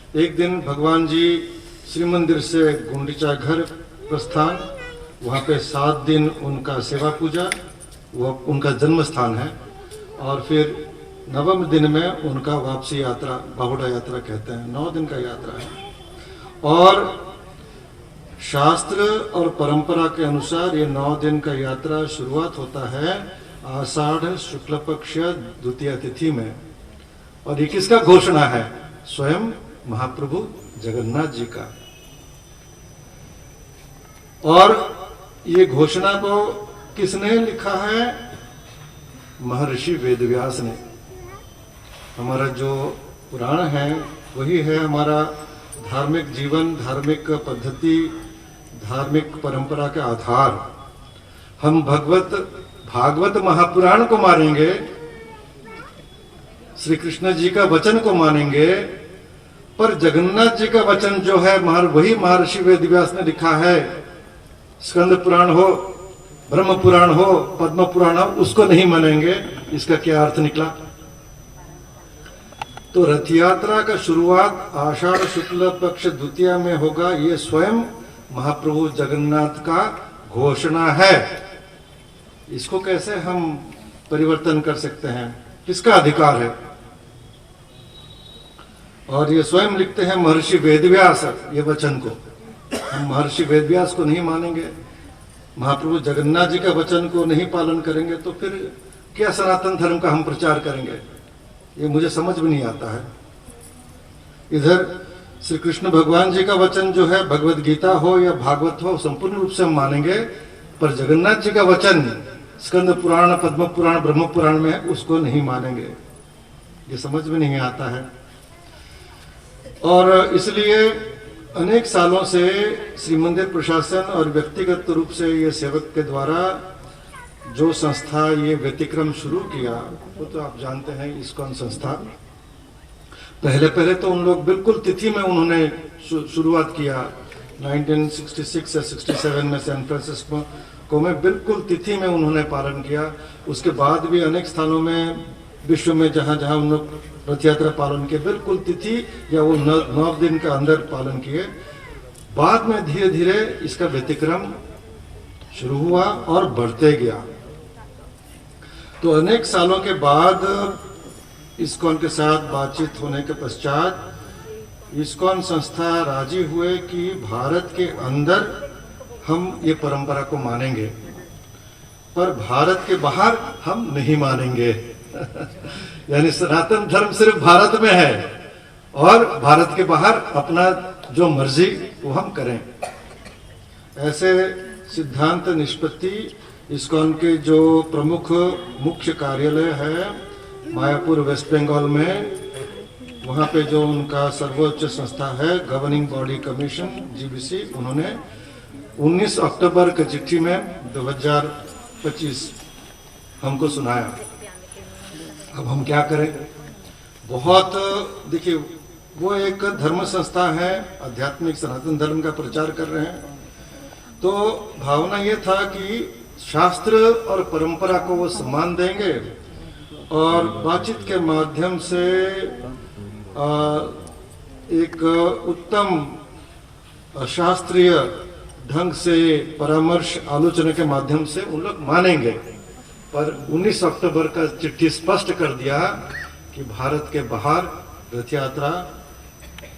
एक दिन भगवान जी श्री मंदिर से गुंडीचा घर प्रस्थान, वहाँ पे 7 दिन उनका सेवा पूजा, वह उनका जन्म स्थान है। और फिर 9वें दिन में उनका वापसी यात्रा, बाहुड़ा यात्रा कहते हैं, 9 दिन का यात्रा है। और शास्त्र और परंपरा के अनुसार ये 9 दिन का यात्रा शुरुआत होता है आषाढ़ शुक्ल पक्ष द्वितीय तिथि में। और ये किसका घोषणा है? स्वयं महाप्रभु जगन्नाथ जी का। और ये घोषणा को किसने लिखा है? महर्षि वेदव्यास ने। हमारा जो पुराण है वही है हमारा धार्मिक जीवन, धार्मिक पद्धति, धार्मिक परंपरा का आधार। हम भागवत महापुराण को मानेंगे, श्री कृष्ण जी का वचन को मानेंगे, पर जगन्नाथ जी का वचन जो है वही महर्षि वेदव्यास ने लिखा है। स्कंद पुराण हो, ब्रह्म पुराण हो, पद्म पुराण हो, उसको नहीं मानेंगे। इसका क्या अर्थ निकला? तो रथ यात्रा का शुरुआत आषाढ़ शुक्ल पक्ष द्वितीया में होगा, ये स्वयं महाप्रभु जगन्नाथ का घोषणा है। इसको कैसे हम परिवर्तन कर सकते हैं? किसका अधिकार है? और ये स्वयं लिखते हैं महर्षि वेदव्यास ये वचन को। हम महर्षि वेदव्यास को नहीं मानेंगे, महाप्रभु जगन्नाथ जी का वचन को नहीं पालन करेंगे, तो फिर क्या सनातन धर्म का हम प्रचार करेंगे? ये मुझे समझ में नहीं आता है। इधर श्री कृष्ण भगवान जी का वचन जो है, भगवत गीता हो या भागवत हो, संपूर्ण रूप से हम मानेंगे, पर जगन्नाथ जी का वचन स्कंद पुराण, पद्म पुराण, ब्रह्म पुराण में है, उसको नहीं मानेंगे। ये समझ में नहीं आता है। और इसलिए अनेक सालों से श्री मंदिर प्रशासन और व्यक्तिगत रूप से ये सेवक के द्वारा जो संस्था ये व्यतिक्रम शुरू किया, वो तो आप जानते हैं, इस्कॉन संस्था। पहले तो उन लोग बिल्कुल तिथि में उन्होंने शुरुआत किया। 1966 या 67 में सैन फ्रांसिस्को में बिल्कुल तिथि में उन्होंने पालन किया। उसके बाद भी अनेक स्थानों में विश्व में जहाँ जहाँ उन लोग रथ यात्रा पालन किए, बिल्कुल तिथि या वो 9 दिन का अंदर पालन किए। बाद में धीरे धीरे इसका व्यतिक्रम शुरू हुआ और बढ़ते गया। तो अनेक सालों के बाद इस्कॉन के साथ बातचीत होने के पश्चात इस्कॉन संस्था राजी हुए कि भारत के अंदर हम ये परंपरा को मानेंगे, पर भारत के बाहर हम नहीं मानेंगे। यानी सनातन धर्म सिर्फ भारत में है और भारत के बाहर अपना जो मर्जी वो हम करें। ऐसे सिद्धांत निष्पत्ति इस्कॉन के जो प्रमुख मुख्य कार्यालय है मायापुर वेस्ट बंगाल में, वहाँ पे जो उनका सर्वोच्च संस्था है गवर्निंग बॉडी कमीशन जीबीसी, उन्होंने 19 अक्टूबर की चिट्ठी में 2025 हमको सुनाया। अब हम क्या करें? बहुत देखिए, वो एक धर्म संस्था है, आध्यात्मिक सनातन धर्म का प्रचार कर रहे हैं। तो भावना ये था कि शास्त्र और परंपरा को वो सम्मान देंगे और बातचीत के माध्यम से एक उत्तम शास्त्रीय ढंग से परामर्श आलोचना के माध्यम से उन लोग मानेंगे। पर 19 अक्टूबर का चिट्ठी स्पष्ट कर दिया कि भारत के बाहर रथ यात्रा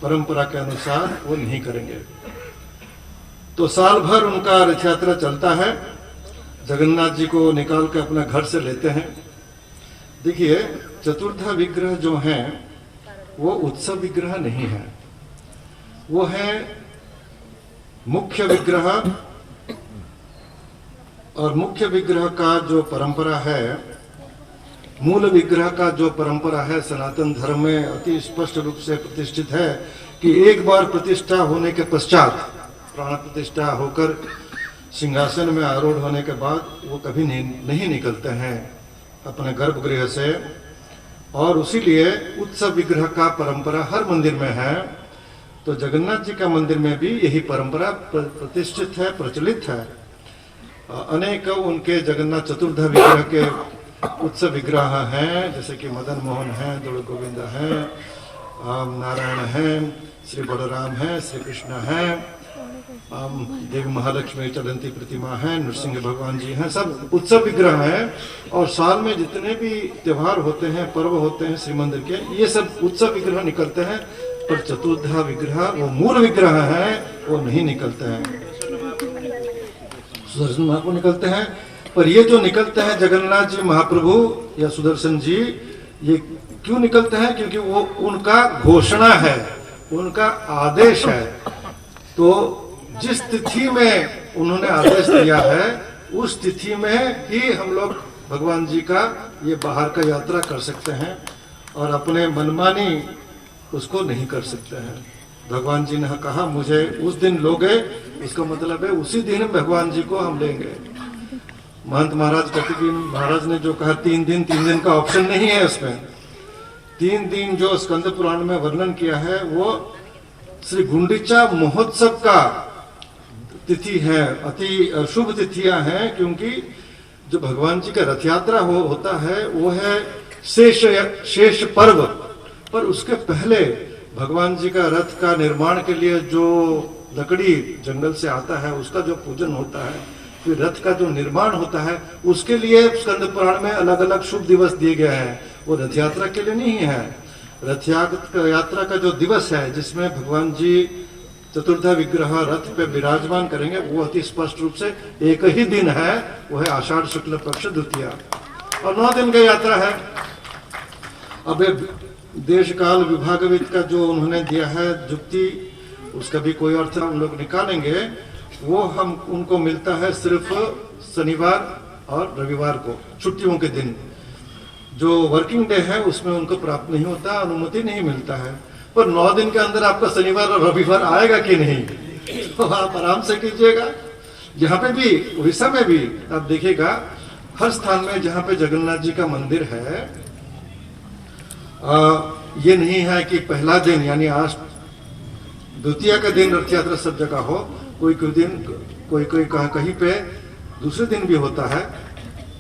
परंपरा के अनुसार वो नहीं करेंगे। तो साल भर उनका रथ यात्रा चलता है, जगन्नाथ जी को निकाल कर अपना घर से लेते हैं। देखिए, चतुर्धा विग्रह जो हैं वो उत्सव विग्रह नहीं है, वो है मुख्य विग्रह। और मुख्य विग्रह का जो परंपरा है, मूल विग्रह का जो परंपरा है सनातन धर्म में अति स्पष्ट रूप से प्रतिष्ठित है कि एक बार प्रतिष्ठा होने के पश्चात, प्राण प्रतिष्ठा होकर सिंहासन में आरूढ़ होने के बाद वो कभी नहीं निकलते हैं अपने गर्भगृह से। और उसीलिए उत्सव विग्रह का परंपरा हर मंदिर में है। तो जगन्नाथ जी का मंदिर में भी यही परंपरा प्रतिष्ठित है, प्रचलित है। अनेक उनके जगन्नाथ चतुर्धा विग्रह के उत्सव विग्रह हैं, जैसे कि मदन मोहन हैं, दुर्ग गोविंद हैं, नारायण हैं, श्री बलराम है, श्री कृष्ण है, देवी महालक्ष्मी चलंती प्रतिमा है, नृसिंह भगवान जी हैं, सब उत्सव विग्रह हैं। और साल में जितने भी त्योहार होते हैं, पर्व होते हैं श्री मंदिर के, ये सब उत्सव विग्रह निकलते हैं। पर चतुर्धा विग्रह, वो मूल विग्रह है, वो नहीं निकलते हैं। सुदर्शन महाप्रभु निकलते हैं, पर ये जो निकलते हैं जगन्नाथ जी महाप्रभु या सुदर्शन जी, ये क्यों निकलते हैं? क्योंकि वो उनका घोषणा है, उनका आदेश है। तो जिस तिथि में उन्होंने आदेश दिया है, उस तिथि में ही हम लोग भगवान जी का ये बाहर का यात्रा कर सकते हैं, और अपने मनमानी उसको नहीं कर सकते हैं। भगवान जी ने कहा मुझे उस दिन लोगे, इसका मतलब है उसी दिन भगवान जी को हम लेंगे। महंत महाराज कहते कि महाराज ने जो कहा 3 दिन का ऑप्शन नहीं है उसमें। 3 दिन जो स्कंद पुराण में वर्णन किया है, वो श्री गुंडीचा महोत्सव का तिथि है, अति शुभ तिथियां हैं। क्योंकि जो भगवान जी का रथ यात्रा होता है, वो है शेष पर्व। पर उसके पहले भगवान जी का रथ का निर्माण के लिए जो लकड़ी जंगल से आता है, उसका जो पूजन होता है, फिर रथ का जो निर्माण होता है, उसके लिए स्कंद पुराण में अलग अलग शुभ दिवस दिए गए हैं। वो रथ यात्रा के लिए नहीं है। रथ यात्रा का जो दिवस है, जिसमें भगवान जी चतुर्धा विग्रह रथ पे विराजमान करेंगे, वो अति स्पष्ट रूप से एक ही दिन है, वो है आषाढ़ शुक्ल पक्ष द्वितीया, और 9 दिन का यात्रा है। अब देश काल विभागविद का जो उन्होंने दिया है जुक्ति, उसका भी कोई अर्थ हम लोग निकालेंगे, वो हम उनको मिलता है सिर्फ शनिवार और रविवार को, छुट्टियों के दिन। जो वर्किंग डे है उसमें उनको प्राप्त नहीं होता, अनुमति नहीं मिलता है। पर 9 दिन के अंदर आपका शनिवार और रविवार आएगा कि नहीं, तो आप आराम से कीजिएगा। यहाँ पे भी, उड़ीसा में भी आप देखिएगा, हर स्थान में जहाँ पे जगन्नाथ जी का मंदिर है, ये नहीं है कि पहला दिन यानी आज द्वितीया का दिन रथ यात्रा सब जगह हो। कोई दिन कोई कहीं पे दूसरे दिन भी होता है,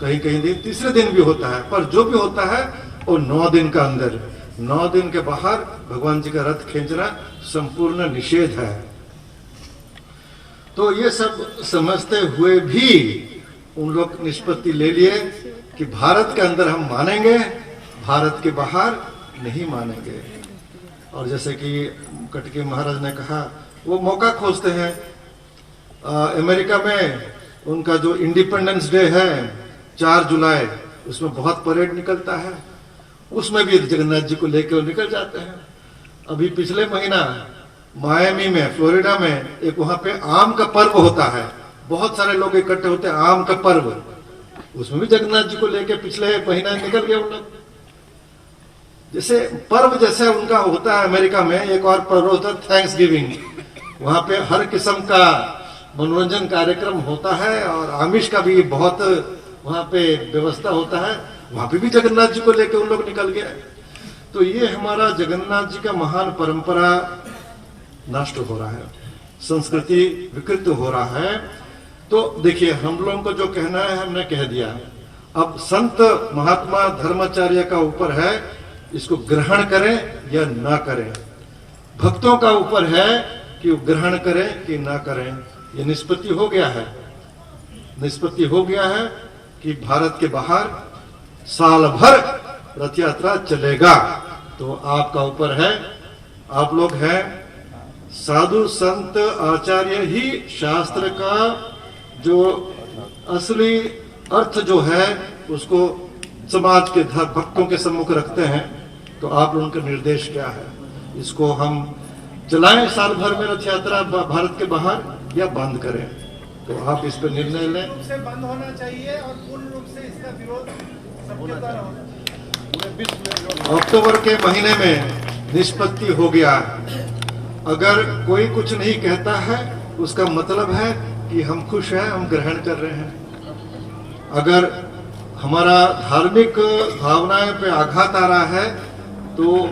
कहीं दिन तीसरे दिन भी होता है। पर जो भी होता है वो 9 दिन का अंदर, 9 दिन के बाहर भगवान जी का रथ खींचना संपूर्ण निषेध है। तो ये सब समझते हुए भी उन लोग निष्पत्ति ले लिए कि भारत के अंदर हम मानेंगे, भारत के बाहर नहीं मानेंगे। और जैसे कि कटके महाराज ने कहा, वो मौका खोजते हैं। अमेरिका में उनका जो इंडिपेंडेंस डे है 4 जुलाई, उसमें बहुत परेड निकलता है, उसमें भी जगन्नाथ जी को लेकर वो निकल जाते हैं। अभी पिछले महीना मायामी में, फ्लोरिडा में, एक वहां पे आम का पर्व होता है, बहुत सारे लोग इकट्ठे होते हैं, आम का पर्व, उसमें भी जगन्नाथ जी को लेकर पिछले महीना निकल गए उन लोग। जैसे पर्व जैसे उनका होता है अमेरिका में, एक और पर्व होता है थैंक्स गिविंग, वहां पे हर किस्म का मनोरंजन कार्यक्रम होता है, और आमिष का भी बहुत वहां पे व्यवस्था होता है, वहां पे भी जगन्नाथ जी को लेकर उन लोग निकल गए। तो ये हमारा जगन्नाथ जी का महान परंपरा नष्ट हो रहा है, संस्कृति विकृत हो रहा है। तो देखिए, हम लोगों को जो कहना है हमने कह दिया। अब संत महात्मा धर्माचार्य का ऊपर है, इसको ग्रहण करें या ना करें। भक्तों का ऊपर है कि ग्रहण करें कि ना करें। ये निष्पत्ति हो गया है, निष्पत्ति हो गया है कि भारत के बाहर साल भर रथ यात्रा चलेगा। तो आपका ऊपर है, आप लोग हैं साधु संत आचार्य ही शास्त्र का जो असली अर्थ जो है उसको समाज के भक्तों के सम्मुख रखते हैं। तो आप लोगों का निर्देश क्या है, इसको हम चलाएं साल भर में रथ यात्रा भारत के बाहर, या बंद करें? तो आप इस पर निर्णय लें। से बंद होना चाहिए और पूर्ण रूप से इसका विरोध सबके द्वारा होना। अक्टूबर के महीने में निष्पत्ति हो गया। अगर कोई कुछ नहीं कहता है, उसका मतलब है कि हम खुश हैं, हम ग्रहण कर रहे हैं। अगर हमारा धार्मिक भावनाएं पे आघात आ रहा है, तो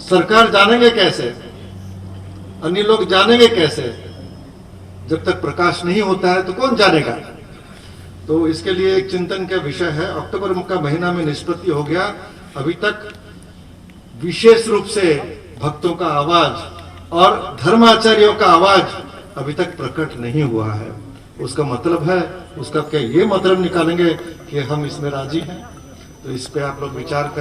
सरकार जानेंगे कैसे, अन्य लोग जानेंगे कैसे? जब तक प्रकाश नहीं होता है तो कौन जानेगा? तो इसके लिए एक चिंतन का विषय है। अक्टूबर का महीना में निष्पत्ति हो गया। अभी तक विशेष रूप से भक्तों का आवाज और धर्माचार्यों का आवाज अभी तक प्रकट नहीं हुआ है। उसका मतलब है, उसका क्या ये मतलब निकालेंगे कि हम इसमें राजी हैं? तो इस पे आप लोग विचार करें।